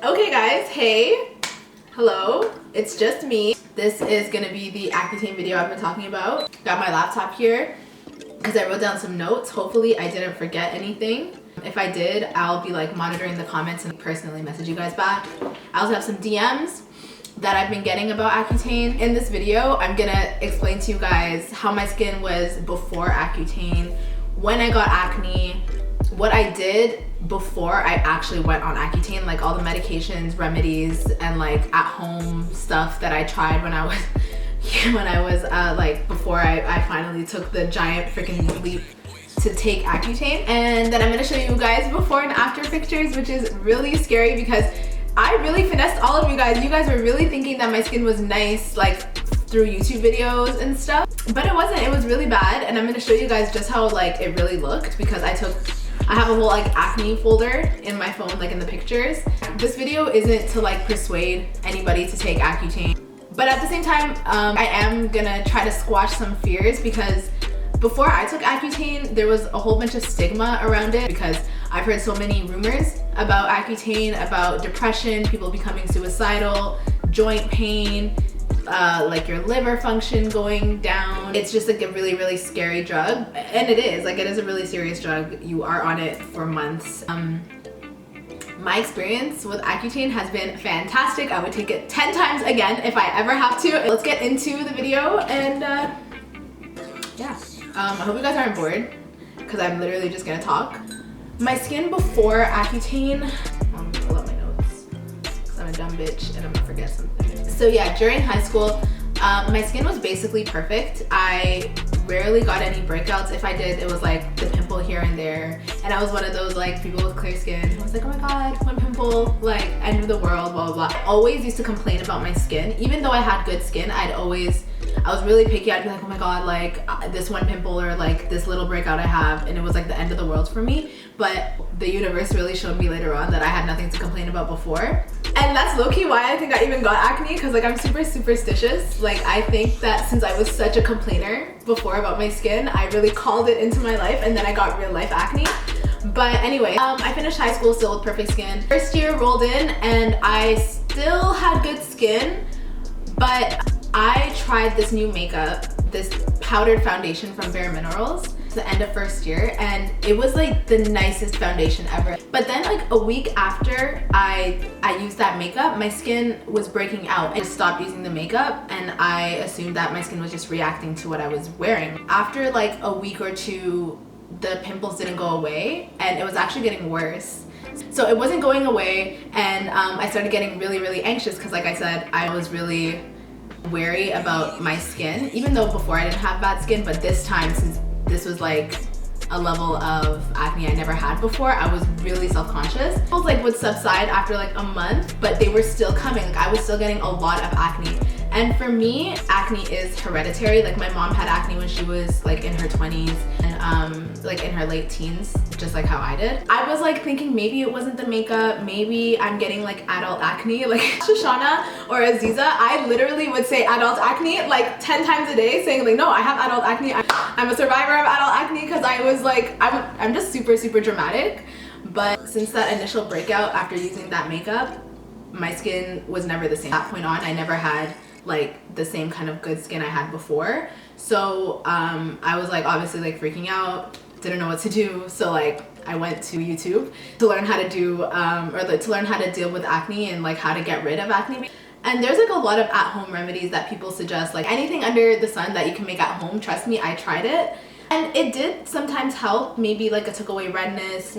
Okay guys, hey, hello, it's just me. This is gonna be the Accutane video I've been talking about. Got my laptop here because I wrote down some notes. Hopefully I didn't forget anything. If I did, I'll be like monitoring the comments and personally message you guys back. I also have some DMs that I've been getting about Accutane. In this video, I'm gonna explain to you guys how my skin was before Accutane, when I got acne, what I did before I actually went on Accutane, like all the medications, remedies, and like at-home stuff that I tried when I was like before I finally took the giant freaking leap to take Accutane. And then I'm gonna show you guys before and after pictures, which is really scary because I really finessed all of you guys. You guys were really thinking that my skin was nice, like through YouTube videos and stuff, but it wasn't. It was really bad. And I'm gonna show you guys just how like it really looked because I have a whole like acne folder in my phone, like in the pictures. This video isn't to like persuade anybody to take Accutane, but at the same time, I am gonna try to squash some fears because before I took Accutane, there was a whole bunch of stigma around it because I've heard so many rumors about Accutane, about depression, people becoming suicidal, joint pain, like your liver function going down. It's just like a really, really scary drug. And it is a really serious drug. You are on it for months. My experience with Accutane has been fantastic. I would take it 10 times again if I ever have to. Let's get into the video and yeah. I hope you guys aren't bored because I'm literally just gonna talk. My skin before Accutane, I'm gonna pull up my notes because I'm a dumb bitch and I'm gonna forget something. So yeah, during high school, my skin was basically perfect. I rarely got any breakouts. If I did, it was like the pimple here and there. And I was one of those like people with clear skin. I was like, oh my God, one pimple, like end of the world, blah, blah, blah. I always used to complain about my skin. Even though I had good skin, I was really picky. I'd be like, oh my God, like this one pimple or like this little breakout I have, and it was like the end of the world for me. But the universe really showed me later on that I had nothing to complain about before. And that's low-key why I think I even got acne, because like I'm super superstitious. Like I think that since I was such a complainer before about my skin, I really called it into my life and then I got real life acne. But anyway, I finished high school still with perfect skin. First year rolled in and I still had good skin, but I tried this new makeup, this powdered foundation from Bare Minerals, the end of first year, and it was like the nicest foundation ever. But then like a week after I used that makeup, my skin was breaking out. I just stopped using the makeup and I assumed that my skin was just reacting to what I was wearing. After like a week or two, the pimples didn't go away and it was actually getting worse. So it wasn't going away, and I started getting really, really anxious because like I said, I was really wary about my skin, even though before I didn't have bad skin, but this time, since this was like a level of acne I never had before, I was really self-conscious. Pimples like would subside after like a month, but they were still coming. Like I was still getting a lot of acne. And for me, acne is hereditary. Like my mom had acne when she was like in her 20s and like in her late teens, just like how I did. I was like thinking maybe it wasn't the makeup, maybe I'm getting like adult acne. Like Shoshana or Aziza, I literally would say adult acne like 10 times a day, saying like, no, I have adult acne. I'm a survivor of adult acne, because I was like, I'm just super, super dramatic. But since that initial breakout after using that makeup, my skin was never the same. From that point on, I never had like the same kind of good skin I had before. So I was like obviously like freaking out, didn't know what to do. So like I went to YouTube to learn how to do to learn how to deal with acne and like how to get rid of acne. And there's like a lot of at-home remedies that people suggest, like anything under the sun that you can make at home. Trust me, I tried it and it did sometimes help. Maybe like it took away redness,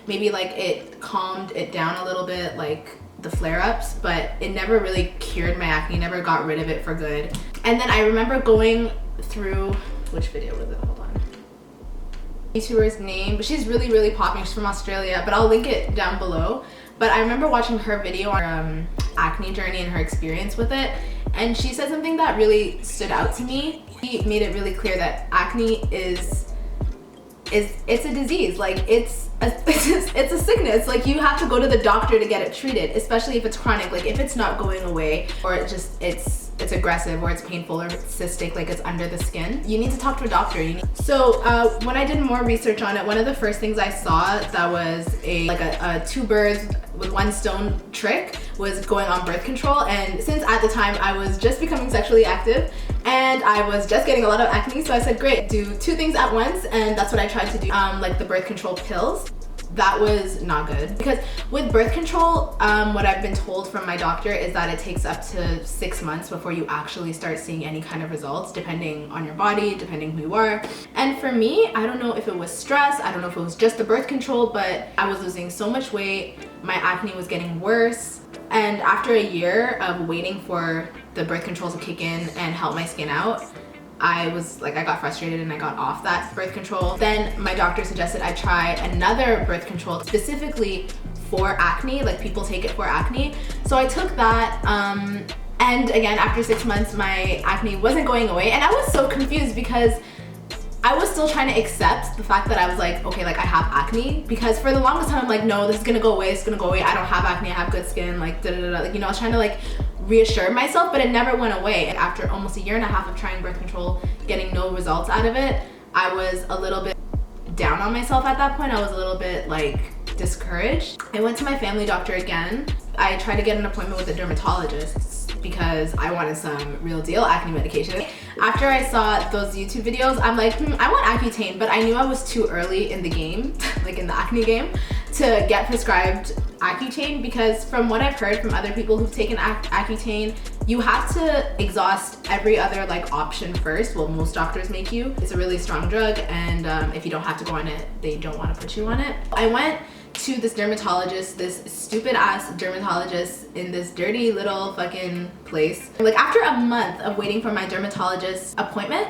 maybe like it calmed it down a little bit, like the flare-ups, but it never really cured my acne, never got rid of it for good. And then I remember going through, which video was it? Hold on. YouTuber's name, but she's really, really popular. She's from Australia, but I'll link it down below. But I remember watching her video on her acne journey and her experience with it, and she said something that really stood out to me. She made it really clear that acne it's a disease. Like it's a sickness. Like you have to go to the doctor to get it treated, especially if it's chronic. Like if it's not going away, or it's aggressive, or it's painful, or it's cystic, like it's under the skin, you need to talk to a doctor. So when I did more research on it, one of the first things I saw that was a two birds with one stone trick was going on birth control. And since at the time I was just becoming sexually active and I was just getting a lot of acne, so I said great, do 2 things at once, and that's what I tried to do. Like the birth control pills. That was not good, because with birth control, what I've been told from my doctor is that it takes up to 6 months before you actually start seeing any kind of results, depending on your body, depending who you are. And for me, I don't know if it was stress, I don't know if it was just the birth control, but I was losing so much weight, my acne was getting worse. And after a year of waiting for the birth control to kick in and help my skin out, I got frustrated and I got off that birth control. Then my doctor suggested I try another birth control specifically for acne, like people take it for acne. So I took that, and again, after 6 months, my acne wasn't going away. And I was so confused because I was still trying to accept the fact that I was like, okay, like I have acne, because for the longest time I'm like, no, this is gonna go away, it's gonna go away, I don't have acne, I have good skin, like da da da. Like, you know, I was trying to like reassure myself, but it never went away. And after almost a year and a half of trying birth control, getting no results out of it, I was a little bit down on myself at that point. I was a little bit like discouraged. I went to my family doctor again. I tried to get an appointment with a dermatologist because I wanted some real deal acne medication. After I saw those YouTube videos, I'm like, I want Accutane, but I knew I was too early in the game, like in the acne game, to get prescribed Accutane, because from what I've heard from other people who've taken Accutane, you have to exhaust every other like option first. Well, most doctors make you. It's a really strong drug, and if you don't have to go on it, they don't want to put you on it. I went to this dermatologist, this stupid ass dermatologist in this dirty little fucking place. Like after a month of waiting for my dermatologist appointment,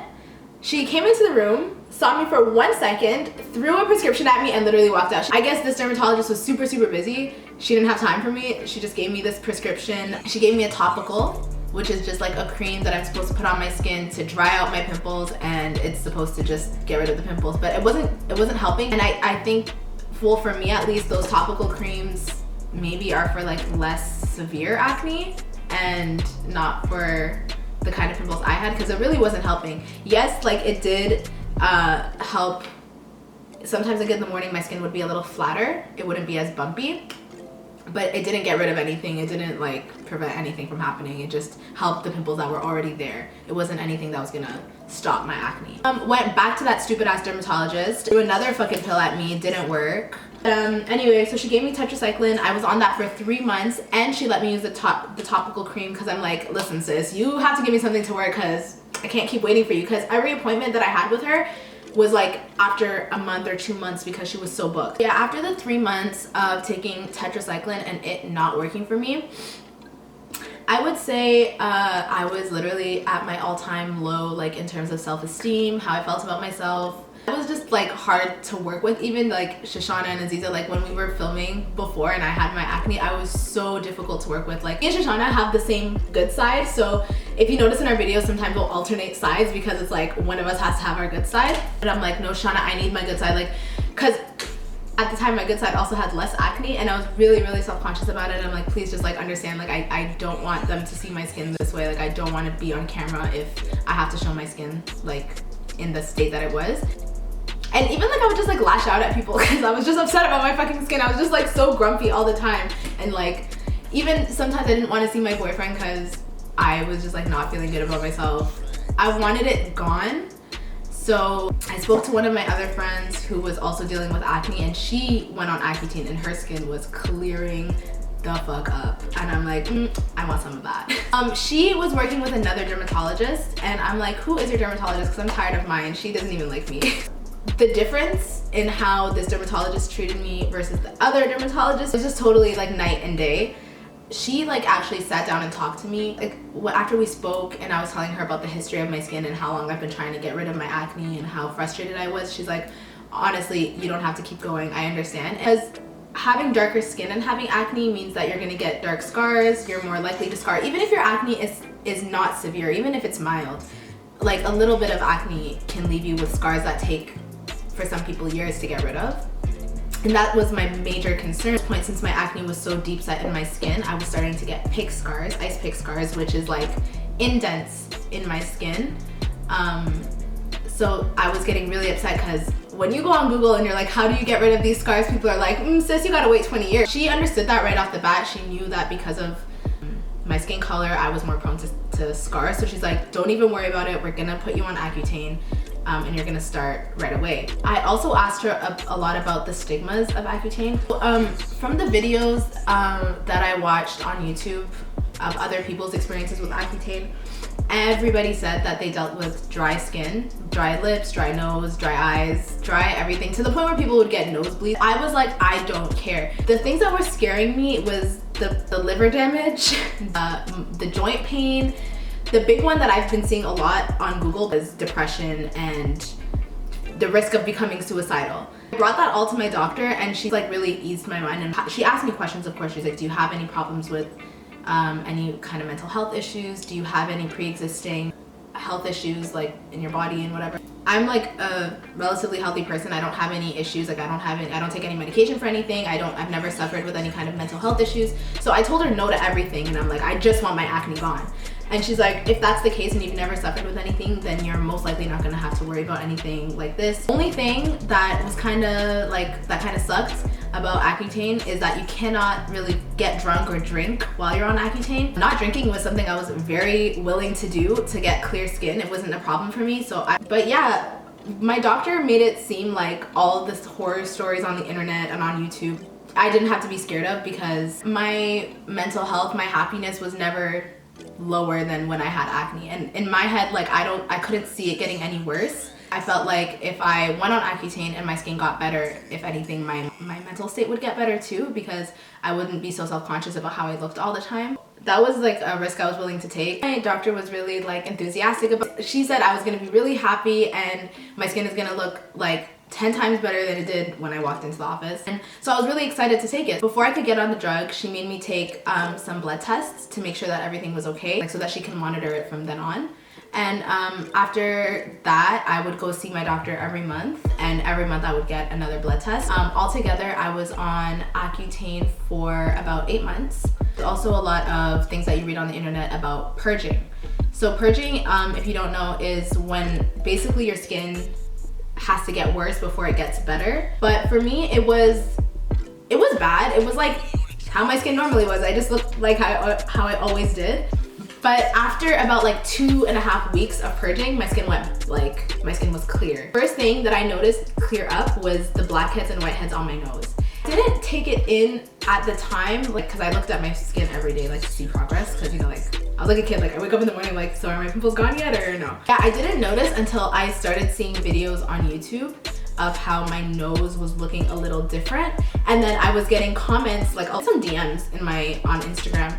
she came into the room, saw me for 1 second, threw a prescription at me, and literally walked out. I guess this dermatologist was super busy. She didn't have time for me. She just gave me this prescription. She gave me a topical, which is just like a cream that I'm supposed to put on my skin to dry out my pimples, and it's supposed to just get rid of the pimples, but it wasn't helping. And I think, well, for me at least, those topical creams maybe are for like less severe acne and not for the kind of pimples I had, because it really wasn't helping. Yes, like it did help. Sometimes like in the morning my skin would be a little flatter, it wouldn't be as bumpy, but it didn't get rid of anything. It didn't like prevent anything from happening. It just helped the pimples that were already there. It wasn't anything that was gonna stop my acne. Went back to that stupid ass dermatologist, threw another fucking pill at me, didn't work. Anyway, so she gave me tetracycline. I was on that for 3 months, and she let me use the topical cream, because I'm like, listen sis, you have to give me something to wear, because I can't keep waiting for you. Because every appointment that I had with her was like after a month or 2 months, because she was so booked. Yeah, after the 3 months of taking tetracycline and it not working for me, I would say I was literally at my all-time low, like in terms of self-esteem, how I felt about myself. It was just like hard to work with. Even like Shoshana and Aziza, like when we were filming before and I had my acne, I was so difficult to work with. Like me and Shoshana have the same good side, so if you notice in our videos, sometimes we'll alternate sides, because it's like one of us has to have our good side. And I'm like, no Shana, I need my good side, like, because at the time my good side also had less acne, and I was really self-conscious about it. And I'm like, please just like understand, like I don't want them to see my skin this way. Like I don't want to be on camera if I have to show my skin like in the state that it was. And even like I would just like lash out at people because I was just upset about my fucking skin. I was just like so grumpy all the time. And like even sometimes I didn't want to see my boyfriend because I was just like not feeling good about myself. I wanted it gone. So I spoke to one of my other friends who was also dealing with acne, and she went on Accutane and her skin was clearing the fuck up. And I'm like, I want some of that. She was working with another dermatologist, and I'm like, who is your dermatologist? Because I'm tired of mine. She doesn't even like me. The difference in how this dermatologist treated me versus the other dermatologist was just totally like night and day. She like actually sat down and talked to me like after we spoke, and I was telling her about the history of my skin and how long I've been trying to get rid of my acne and how frustrated I was. She's like, honestly, you don't have to keep going. I understand. Because having darker skin and having acne means that you're gonna get dark scars. You're more likely to scar. Even if your acne is not severe, even if it's mild, like a little bit of acne can leave you with scars that take, for some people, years to get rid of. And that was my major concern. At this point, since my acne was so deep set in my skin, I was starting to get pick scars, ice pick scars, which is like indents in my skin. So I was getting really upset because when you go on Google and you're like, how do you get rid of these scars? People are like, sis, you gotta wait 20 years. She understood that right off the bat. She knew that because of my skin color, I was more prone to scars. So she's like, don't even worry about it. We're gonna put you on Accutane and you're gonna start right away. I also asked her a lot about the stigmas of Accutane. From the videos that I watched on YouTube of other people's experiences with Accutane, everybody said that they dealt with dry skin, dry lips, dry nose, dry eyes, dry everything, to the point where people would get nosebleeds. I was like, I don't care. The things that were scaring me was the liver damage, the joint pain. The big one that I've been seeing a lot on Google is depression and the risk of becoming suicidal. I brought that all to my doctor and she like really eased my mind, and she asked me questions, of course. She's like, do you have any problems with any kind of mental health issues? Do you have any pre-existing health issues like in your body and whatever? I'm like a relatively healthy person. I don't have any issues. Like I don't take any medication for anything. I've never suffered with any kind of mental health issues. So I told her no to everything, and I'm like, I just want my acne gone. And she's like, if that's the case and you've never suffered with anything, then you're most likely not gonna have to worry about anything like this. Only thing that was kind of like, that kind of sucked about Accutane is that you cannot really get drunk or drink while you're on Accutane. Not drinking was something I was very willing to do to get clear skin. It wasn't a problem for me. But yeah, my doctor made it seem like all of this horror stories on the internet and on YouTube, I didn't have to be scared of, because my mental health, my happiness was never lower than when I had acne. And in my head, like I couldn't see it getting any worse. I felt like if I went on Accutane and my skin got better, if anything, my mental state would get better too, because I wouldn't be so self-conscious about how I looked all the time. That was like a risk I was willing to take. My doctor was really like enthusiastic about it. She said I was gonna be really happy and my skin is gonna look like 10 times better than it did when I walked into the office. And so I was really excited to take it. Before I could get on the drug, she made me take some blood tests to make sure that everything was okay, like, so that she can monitor it from then on. And after that, I would go see my doctor every month, and every month I would get another blood test. Altogether, I was on Accutane for about 8 months. There's also a lot of things that you read on the internet about purging. So purging, if you don't know, is when basically your skin has to get worse before it gets better. But for me, it was bad. It was like how my skin normally was. I just looked like how I always did. But after about like 2.5 weeks of purging, my skin was clear. First thing that I noticed clear up was the blackheads and whiteheads on my nose. I didn't take it in at the time, like, cause I looked at my skin every day, like, to see progress. Cause, you know, like, I was like a kid, like I wake up in the morning like, so are my pimples gone yet or no? Yeah, I didn't notice until I started seeing videos on YouTube of how my nose was looking a little different. And then I was getting comments, like some DMs on Instagram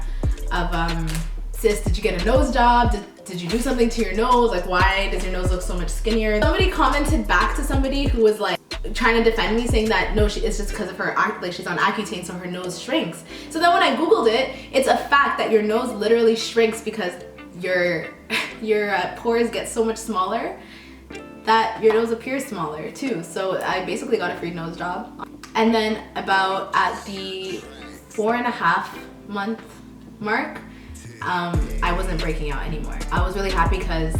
of, sis, did you get a nose job? Did you do something to your nose? Like, why does your nose look so much skinnier? Somebody commented back to somebody who was like trying to defend me, saying that no, it's just because of her, like, she's on Accutane, so her nose shrinks. So then when I Googled it, it's a fact that your nose literally shrinks because your pores get so much smaller that your nose appears smaller too. So I basically got a free nose job. And then about at the 4.5 month mark, I wasn't breaking out anymore. I was really happy because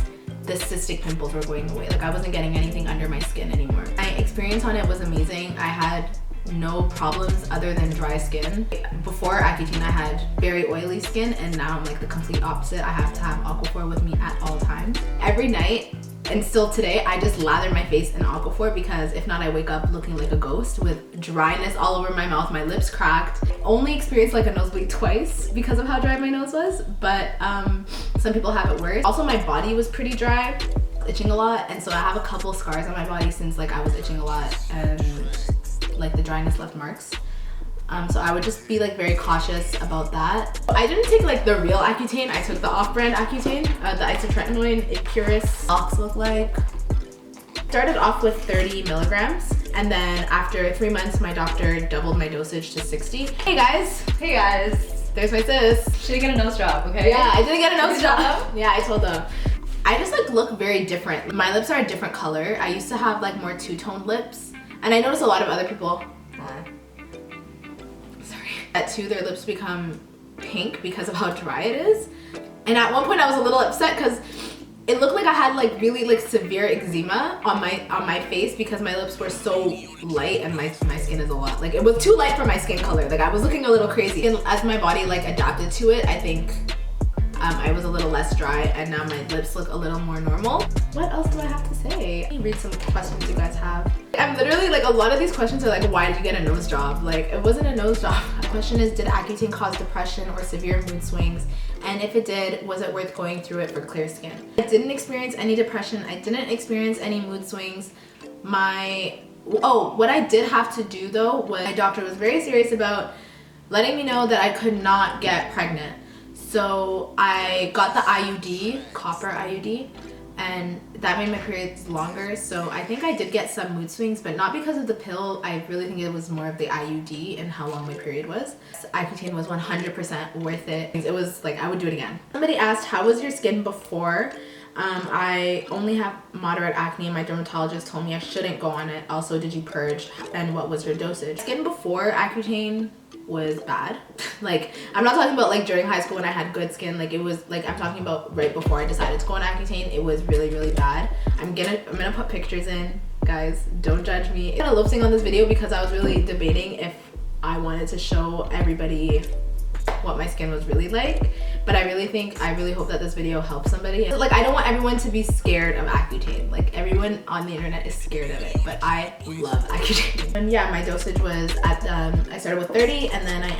the cystic pimples were going away. Like, I wasn't getting anything under my skin anymore. My experience on it was amazing. I had no problems other than dry skin. Before Accutane, I had very oily skin, and now I'm like the complete opposite. I have to have Aquaphor with me at all times. Every night, and still today, I just lather my face in Aquaphor, because if not, I wake up looking like a ghost with dryness all over my mouth, my lips cracked. Only experienced like a nosebleed twice because of how dry my nose was, but some people have it worse. Also, my body was pretty dry, itching a lot, and so I have a couple scars on my body since like I was itching a lot and like the dryness left marks. So I would just be like very cautious about that. I didn't take like the real Accutane. I took the off-brand Accutane, the isotretinoin Purist box look like. Started off with 30 milligrams, and then after 3 months, my doctor doubled my dosage to 60. Hey guys. Hey guys. There's my sis. She didn't get a nose job, okay? Yeah, I didn't get a nose job. Yeah, I told them. I just like look very different. My lips are a different color. I used to have like more two-toned lips, and I noticed a lot of other people that too, their lips become pink because of how dry it is. And at one point I was a little upset because it looked like I had like really like severe eczema on my face because my lips were so light and my skin is a lot, like it was too light for my skin color. Like I was looking a little crazy, and as my body like adapted to it, I think I was a little less dry, and now my lips look a little more normal. What else do I have to say? Let me read some questions you guys have. I'm literally like, a lot of these questions are like, why did you get a nose job? Like, it wasn't a nose job. The question is, did Accutane cause depression or severe mood swings? And if it did, was it worth going through it for clear skin? I didn't experience any depression. I didn't experience any mood swings. What I did have to do though was, my doctor was very serious about letting me know that I could not get pregnant. So I got the IUD, copper IUD, and that made my periods longer. So I think I did get some mood swings, but not because of the pill. I really think it was more of the IUD and how long my period was. Accutane was 100% worth it. It was like, I would do it again. Somebody asked, how was your skin before? I only have moderate acne, and my dermatologist told me I shouldn't go on it. Also, did you purge, and what was your dosage? Skin before Accutane was bad. Like, I'm not talking about like during high school when I had good skin. Like, it was like, I'm talking about right before I decided to go on Accutane. It was really, really bad. I'm gonna put pictures in, guys, don't judge me. I'm gonna lip sync on this video because I was really debating if I wanted to show everybody what my skin was really like, but I really hope that this video helps somebody. Like, I don't want everyone to be scared of Accutane. Like, everyone on the internet is scared of it, but I love Accutane. And yeah, my dosage was at I started with 30, and then I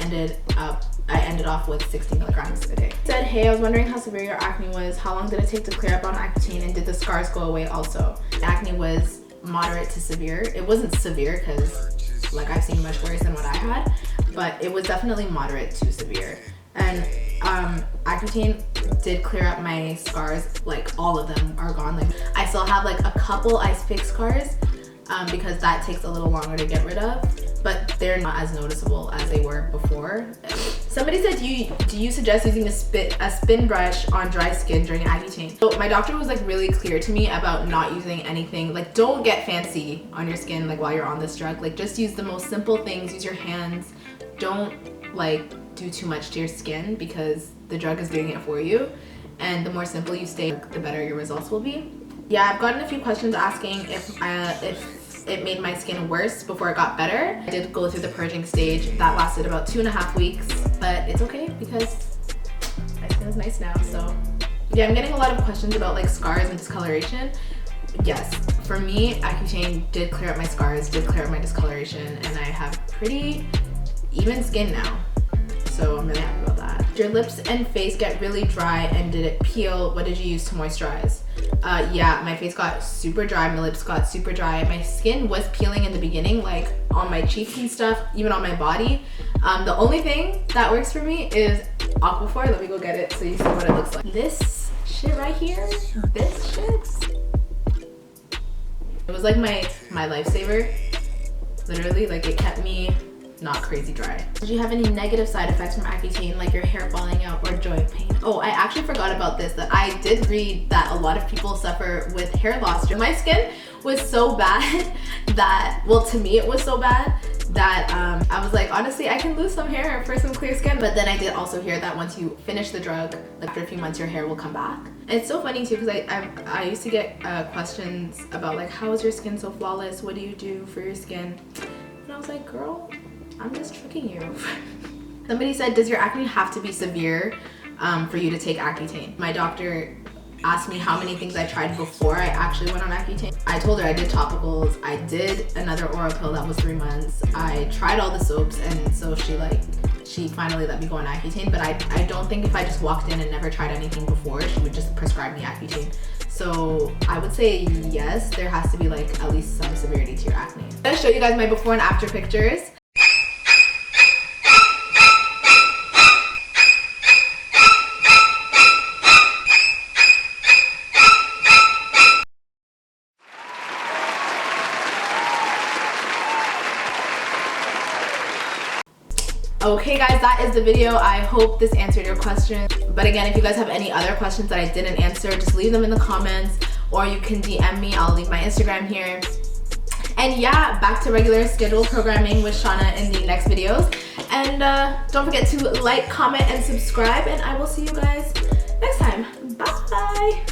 ended off with 60 milligrams a day. Said, hey, I was wondering how severe your acne was. How long did it take to clear up on Accutane, and did the scars go away also? Acne was moderate to severe. It wasn't severe because like I've seen much worse than what I had, but it was definitely moderate to severe. And Accutane did clear up my scars. Like, all of them are gone. Like, I still have like a couple ice pick scars because that takes a little longer to get rid of, but they're not as noticeable as they were before. Somebody said, do you suggest using a spin brush on dry skin during Accutane? So my doctor was like really clear to me about not using anything. Like, don't get fancy on your skin like while you're on this drug. Like, just use the most simple things. Use your hands. Don't like do too much to your skin because the drug is doing it for you. And the more simple you stay, the better your results will be. Yeah, I've gotten a few questions asking if it made my skin worse before it got better. I did go through the purging stage. That lasted about 2.5 weeks, but it's okay because my skin is nice now. So yeah, I'm getting a lot of questions about like scars and discoloration. Yes, for me, Accutane did clear up my scars, did clear up my discoloration, and I have pretty even skin now. So I'm really happy about that. Did your lips and face get really dry, and did it peel? What did you use to moisturize? Yeah, my face got super dry, my lips got super dry. My skin was peeling in the beginning, like on my cheeks and stuff, even on my body. The only thing that works for me is Aquaphor. Let me go get it so you see what it looks like. This shit right here, this shit, it was like my lifesaver. Literally, like, it kept me not crazy dry. Did you have any negative side effects from Accutane, like your hair falling out or joint pain? Oh, I actually forgot about this, that I did read that a lot of people suffer with hair loss. My skin was so bad that, well, to me it was so bad that I was like, honestly, I can lose some hair for some clear skin. But then I did also hear that once you finish the drug, like after a few months, your hair will come back. And it's so funny too, because I used to get questions about like, how is your skin so flawless? What do you do for your skin? And I was like, girl, I'm just tricking you. Somebody said, does your acne have to be severe for you to take Accutane? My doctor asked me how many things I tried before I actually went on Accutane. I told her I did topicals, I did another oral pill that was 3 months, I tried all the soaps, and so she finally let me go on Accutane. But I don't think if I just walked in and never tried anything before, she would just prescribe me Accutane. So I would say yes, there has to be like at least some severity to your acne. I'm gonna show you guys my before and after pictures. Okay guys, that is the video. I hope this answered your question. But again, if you guys have any other questions that I didn't answer, just leave them in the comments, or you can DM me. I'll leave my Instagram here. And yeah, back to regular scheduled programming with Shauna in the next videos. And don't forget to like, comment, and subscribe, and I will see you guys next time. Bye!